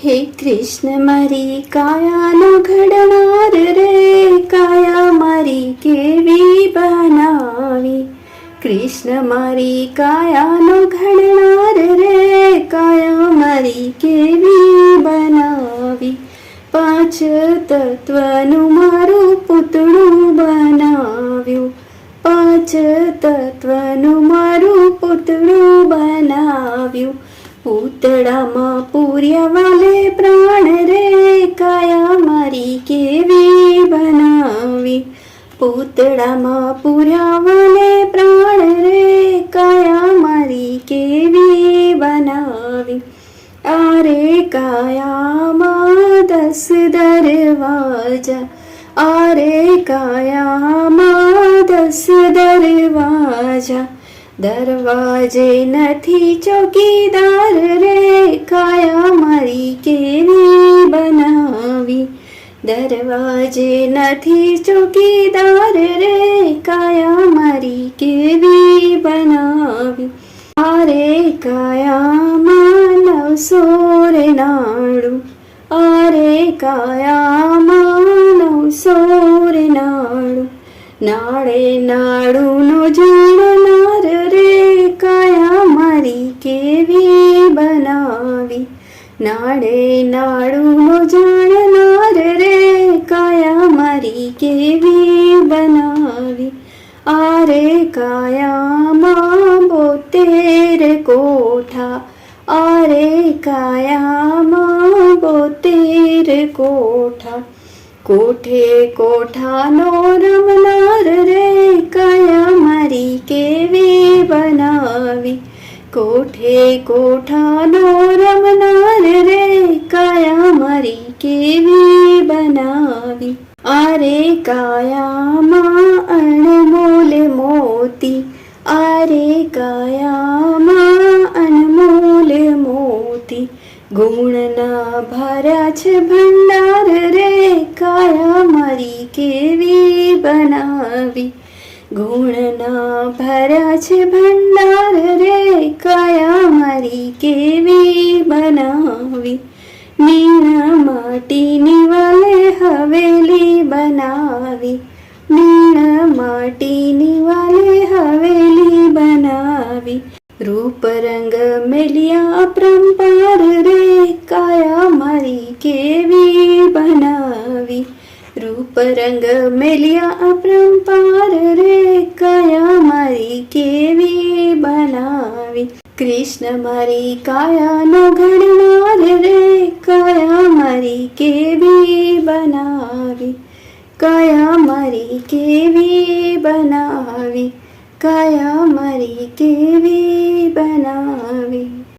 હે કૃષ્ણ મારી કાયાનો ઘડનાર રે, કાયા મારી કેવી બનાવી. કૃષ્ણ મારી કાયાનો ઘડનાર રે, કાયા મારી કેવી બનાવી. પાંચ તત્વનું મારું પૂતળું બનાવ્યું, પાંચ તત્વનું મારું પૂતળું બનાવ્યું. પૂતળામાં પૂર્યા વાલે પ્રાણ રે, કાયા મારી કેવી બનાવી. પૂતળામાં પૂર્યા વાલે પ્રાણ રે, કાયા મારી કેવી બનાવી. આરે કાયામાં 10 દરવાજા, આરે કાયામાં 10 દરવાજા. દરવાજે નથી ચોકીદાર રે, કાયા મારી કેવી બનાવી. દરવાજે નથી ચોકીદાર રે, કાયા મારી કેવી બનાવી. આરે કાયામાં 900 નાડું, આરે કાયામાં 900 નાડું. નાડે નાડુનો જાણનાર રે, કાયા મારી કેવી બનાવી. નાડે નાડુનો જાણનાર રે, કાયા મારી કેવી બનાવી. આરે કાયામાં 72 કોઠા, આરે કાયામાં 72 કોઠા. કોઠે કોઠાનો રમનાર રે, કાયા મારી કેવી બનાવી. કોઠે કોઠાનો રમનાર રે, કાયા મારી કેવી બનાવી. આરે કાયામાં અણમોલ મોતી, આરે કાયામાં અણમોલ મોતી. ગુણના ભર્યા છે ભંડાર રે, કાયા મારી કેવી બનાવી. ગુણના ભર્યા છે ભંડાર રે, કાયા મારી કેવી બનાવી. મીણ માટીની વાલે હવેલી બનાવી, મીણ માટીની વાલે હવેલી બનાવી. રૂપ રંગ મેલિયા અપરંપાર રે, કાયા મારી કેવી બનાવી. રૂપ રંગ મેલિયા અપરંપાર રે, કાયા મારી કેવી બનાવી. કૃષ્ણ મારી કાયાનો ઘડનાર રે, કાયા મારી કેવી બનાવી. કાયા મારી કેવી બનાવી, કાયા મારી કેવી બનાવી.